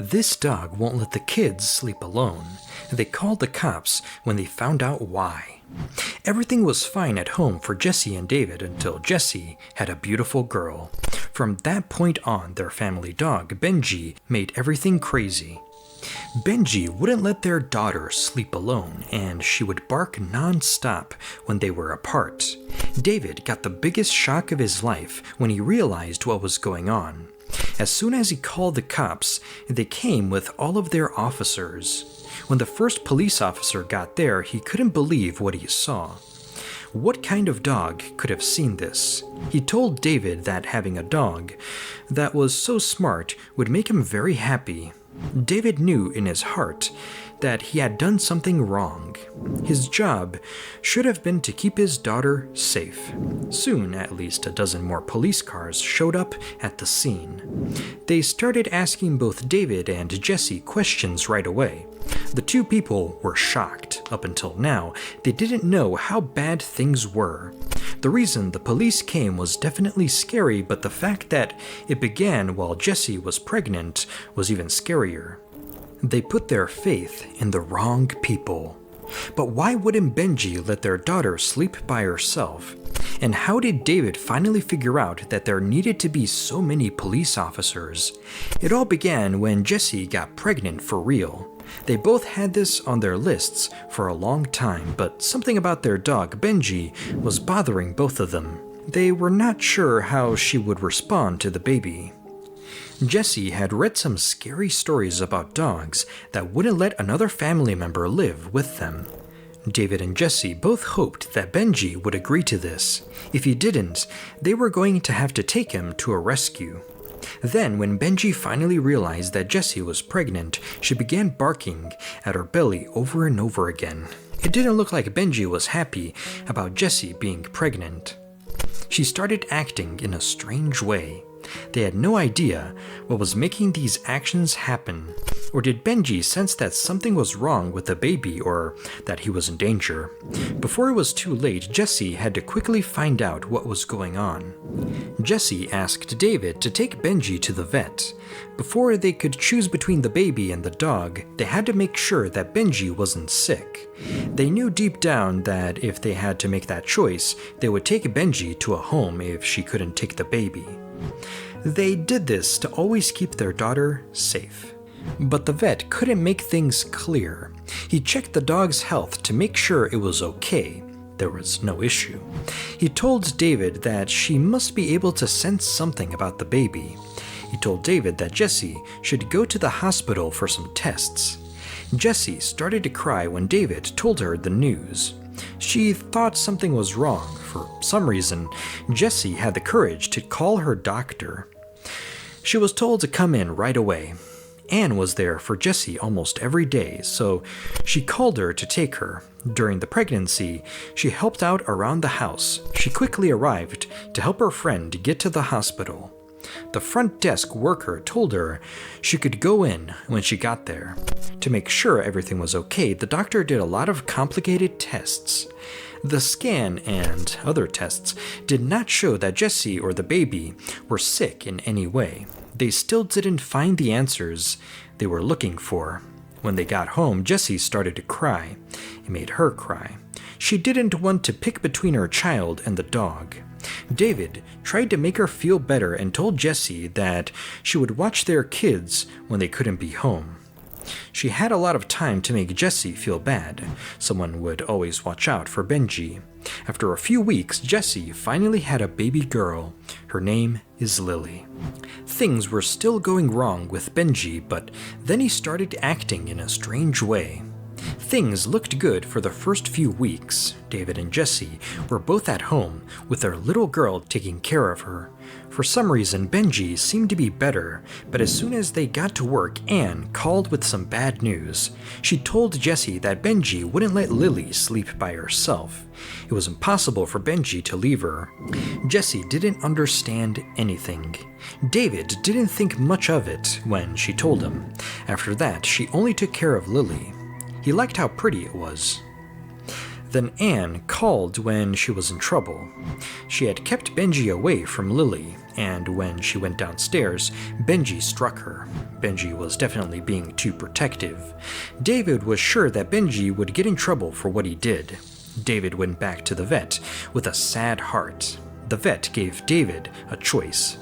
This dog won't let the kids sleep alone. They called the cops when they found out why. Everything was fine at home for Jesse and David until Jesse had a beautiful girl. From that point on, their family dog, Benji, made everything crazy. Benji wouldn't let their daughter sleep alone, and she would bark non-stop when they were apart. David got the biggest shock of his life when he realized what was going on. As soon as he called the cops, they came with all of their officers. When the first police officer got there, he couldn't believe what he saw. What kind of dog could have seen this? He told David that having a dog that was so smart would make him very happy. David knew in his heart that he had done something wrong. His job should have been to keep his daughter safe. Soon, at least a dozen more police cars showed up at the scene. They started asking both David and Jesse questions right away. The two people were shocked. Up until now, they didn't know how bad things were. The reason the police came was definitely scary, but the fact that it began while Jessie was pregnant was even scarier. They put their faith in the wrong people. But why wouldn't Benji let their daughter sleep by herself? And how did David finally figure out that there needed to be so many police officers? It all began when Jessie got pregnant for real. They both had this on their lists for a long time, but something about their dog, Benji, was bothering both of them. They were not sure how she would respond to the baby. Jessie had read some scary stories about dogs that wouldn't let another family member live with them. David and Jessie both hoped that Benji would agree to this. If he didn't, they were going to have to take him to a rescue. Then, when Benji finally realized that Jessie was pregnant, she began barking at her belly over and over again. It didn't look like Benji was happy about Jessie being pregnant. She started acting in a strange way. They had no idea what was making these actions happen. Or did Benji sense that something was wrong with the baby or that he was in danger? Before it was too late, Jessie had to quickly find out what was going on. Jessie asked David to take Benji to the vet. Before they could choose between the baby and the dog, they had to make sure that Benji wasn't sick. They knew deep down that if they had to make that choice, they would take Benji to a home if she couldn't take the baby. They did this to always keep their daughter safe. But the vet couldn't make things clear. He checked the dog's health to make sure it was okay. There was no issue. He told David that she must be able to sense something about the baby. He told David that Jessie should go to the hospital for some tests. Jessie started to cry when David told her the news. She thought something was wrong. For some reason, Jessie had the courage to call her doctor. She was told to come in right away. Anne was there for Jessie almost every day, so she called her to take her. During the pregnancy, she helped out around the house. She quickly arrived to help her friend get to the hospital. The front desk worker told her she could go in when she got there. To make sure everything was okay, the doctor did a lot of complicated tests. The scan and other tests did not show that Jessie or the baby were sick in any way. They still didn't find the answers they were looking for. When they got home, Jessie started to cry. It made her cry. She didn't want to pick between her child and the dog. David tried to make her feel better and told Jessie that she would watch their kids when they couldn't be home. She had a lot of time to make Jessie feel bad. Someone would always watch out for Benji. After a few weeks, Jessie finally had a baby girl. Her name is Lily. Things were still going wrong with Benji, but then he started acting in a strange way. Things looked good for the first few weeks. David and Jessie were both at home with their little girl taking care of her. For some reason, Benji seemed to be better, but as soon as they got to work, Anne called with some bad news. She told Jessie that Benji wouldn't let Lily sleep by herself. It was impossible for Benji to leave her. Jessie didn't understand anything. David didn't think much of it when she told him. After that, she only took care of Lily. He liked how pretty it was. Then Anne called when she was in trouble. She had kept Benji away from Lily, and when she went downstairs, Benji struck her. Benji was definitely being too protective. David was sure that Benji would get in trouble for what he did. David went back to the vet with a sad heart. The vet gave David a choice.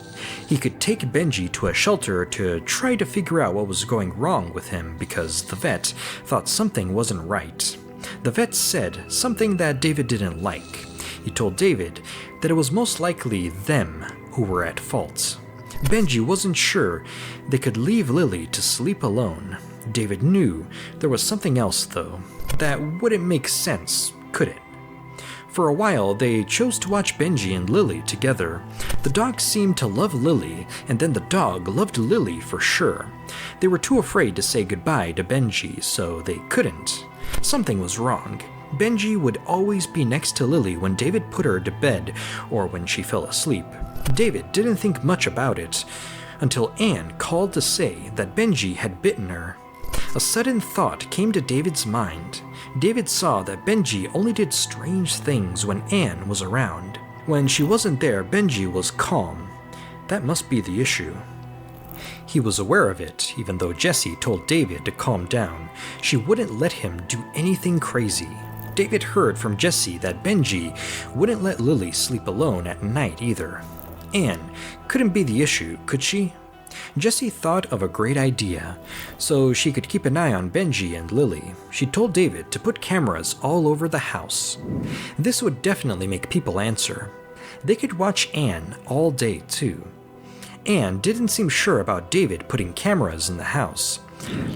He could take Benji to a shelter to try to figure out what was going wrong with him because the vet thought something wasn't right. The vet said something that David didn't like. He told David that it was most likely them who were at fault. Benji wasn't sure they could leave Lily to sleep alone. David knew there was something else, though. That wouldn't make sense, could it? For a while, they chose to watch Benji and Lily together. The dog seemed to love Lily, and then the dog loved Lily for sure. They were too afraid to say goodbye to Benji, so they couldn't. Something was wrong. Benji would always be next to Lily when David put her to bed or when she fell asleep. David didn't think much about it until Anne called to say that Benji had bitten her. A sudden thought came to David's mind. David saw that Benji only did strange things when Anne was around. When she wasn't there, Benji was calm. That must be the issue. He was aware of it, even though Jessie told David to calm down. She wouldn't let him do anything crazy. David heard from Jessie that Benji wouldn't let Lily sleep alone at night either. Anne couldn't be the issue, could she? Jessie thought of a great idea, so she could keep an eye on Benji and Lily. She told David to put cameras all over the house. This would definitely make people answer. They could watch Anne all day too. Anne didn't seem sure about David putting cameras in the house.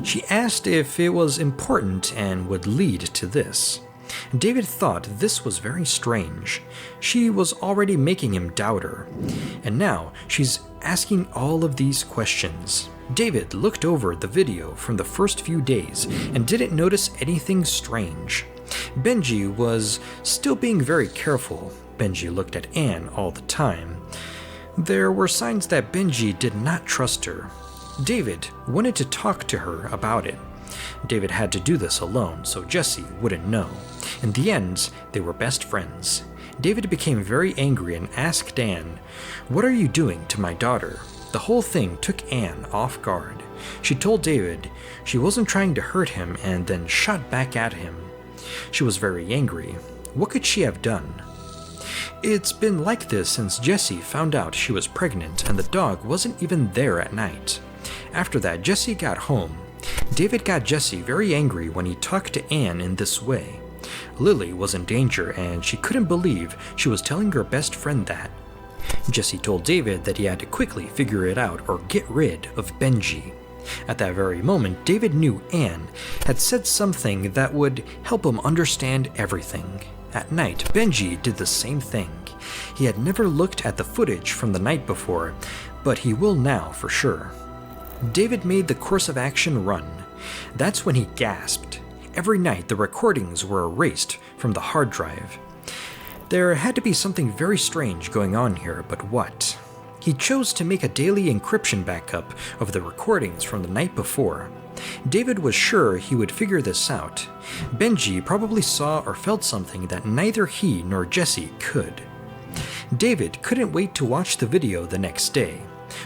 She asked if it was important and would lead to this. David thought this was very strange. She was already making him doubt her, and now she's asking all of these questions. David looked over the video from the first few days and didn't notice anything strange. Benji was still being very careful. Benji looked at Anne all the time. There were signs that Benji did not trust her. David wanted to talk to her about it. David had to do this alone, so Jessie wouldn't know. In the end, they were best friends. David became very angry and asked Anne, "What are you doing to my daughter?" The whole thing took Anne off guard. She told David she wasn't trying to hurt him and then shot back at him. She was very angry. What could she have done? It's been like this since Jessie found out she was pregnant and the dog wasn't even there at night. After that, Jessie got home. David got Jessie very angry when he talked to Anne in this way. Lily was in danger and she couldn't believe she was telling her best friend that. Jessie told David that he had to quickly figure it out or get rid of Benji. At that very moment, David knew Anne had said something that would help him understand everything. At night, Benji did the same thing. He had never looked at the footage from the night before, but he will now for sure. David made the course of action run. That's when he gasped. Every night the recordings were erased from the hard drive. There had to be something very strange going on here, but what? He chose to make a daily encryption backup of the recordings from the night before. David was sure he would figure this out. Benji probably saw or felt something that neither he nor Jessie could. David couldn't wait to watch the video the next day.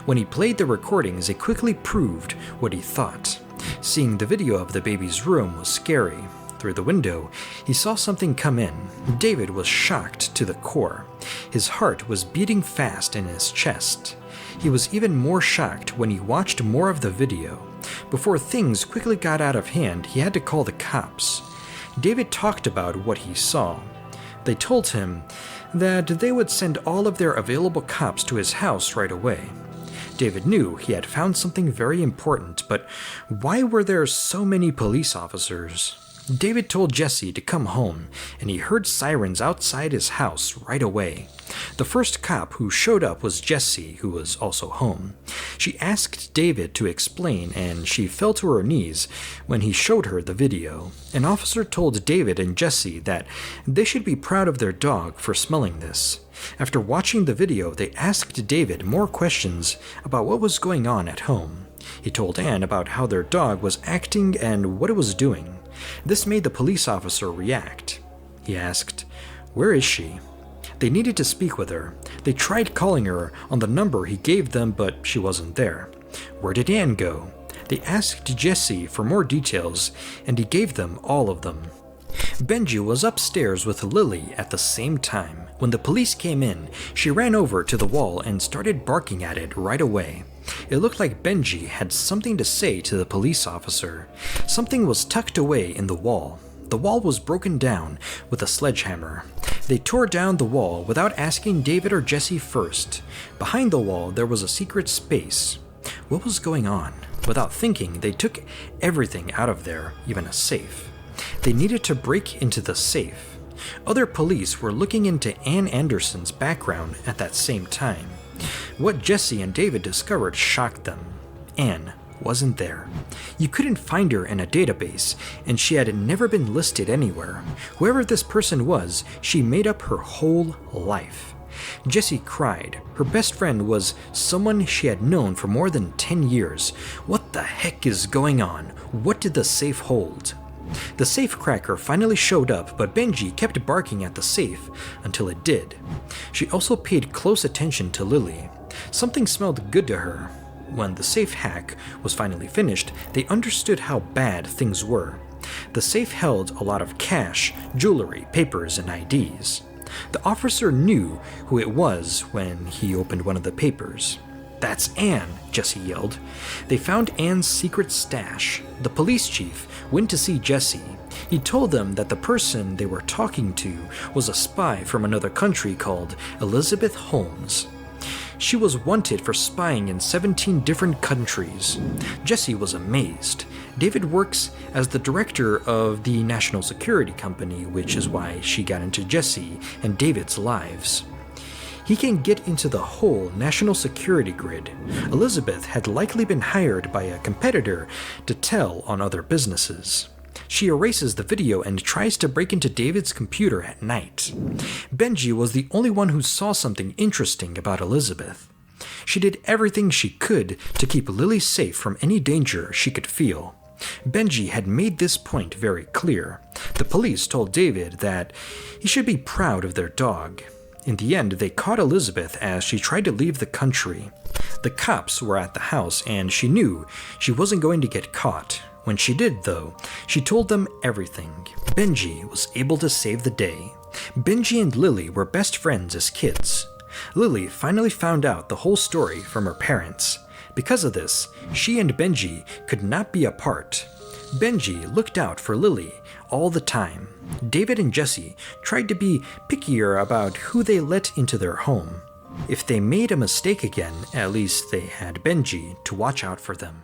When he played the recordings, it quickly proved what he thought. Seeing the video of the baby's room was scary. Through the window, he saw something come in. David was shocked to the core. His heart was beating fast in his chest. He was even more shocked when he watched more of the video. Before things quickly got out of hand, he had to call the cops. David talked about what he saw. They told him that they would send all of their available cops to his house right away. David knew he had found something very important, but why were there so many police officers? David told Jessie to come home, and he heard sirens outside his house right away. The first cop who showed up was Jessie, who was also home. She asked David to explain, and she fell to her knees when he showed her the video. An officer told David and Jessie that they should be proud of their dog for smelling this. After watching the video, they asked David more questions about what was going on at home. He told Anne about how their dog was acting and what it was doing. This made the police officer react. he asked. "Where is she?" They needed to speak with her. They tried calling her on the number he gave them, but she wasn't there. Where did Anne go? They asked Jesse for more details, and he gave them all of them. Benji was upstairs with Lily at the same time. When the police came in, she ran over to the wall and started barking at it right away. It looked like Benji had something to say to the police officer. Something was tucked away in the wall. The wall was broken down with a sledgehammer. They tore down the wall without asking David or Jesse first. Behind the wall, there was a secret space. What was going on? Without thinking, they took everything out of there, even a safe. They needed to break into the safe. Other police were looking into Ann Anderson's background at that same time. What Jesse and David discovered shocked them. Anne wasn't there. You couldn't find her in a database, and she had never been listed anywhere. Whoever this person was, she made up her whole life. Jessie cried. Her best friend was someone she had known for more than 10 years. What the heck is going on? What did the safe hold? The safe cracker finally showed up, but Benji kept barking at the safe until it did. She also paid close attention to Lily. Something smelled good to her. When the safe hack was finally finished, they understood how bad things were. The safe held a lot of cash, jewelry, papers, and IDs. The officer knew who it was when he opened one of the papers. "That's Anne," Jesse yelled. They found Anne's secret stash. The police chief went to see Jesse. He told them that the person they were talking to was a spy from another country called Elizabeth Holmes. She was wanted for spying in 17 different countries. Jesse was amazed. David works as the director of the National Security Company, which is why she got into Jesse and David's lives. He can get into the whole national security grid. Elizabeth had likely been hired by a competitor to tell on other businesses. She erases the video and tries to break into David's computer at night. Benji was the only one who saw something interesting about Elizabeth. She did everything she could to keep Lily safe from any danger she could feel. Benji had made this point very clear. The police told David that he should be proud of their dog. In the end, they caught Elizabeth as she tried to leave the country. The cops were at the house, and she knew she wasn't going to get caught. When she did, though, she told them everything. Benji was able to save the day. Benji and Lily were best friends as kids. Lily finally found out the whole story from her parents. Because of this, she and Benji could not be apart. Benji looked out for Lily all the time. David and Jesse tried to be pickier about who they let into their home. If they made a mistake again, at least they had Benji to watch out for them.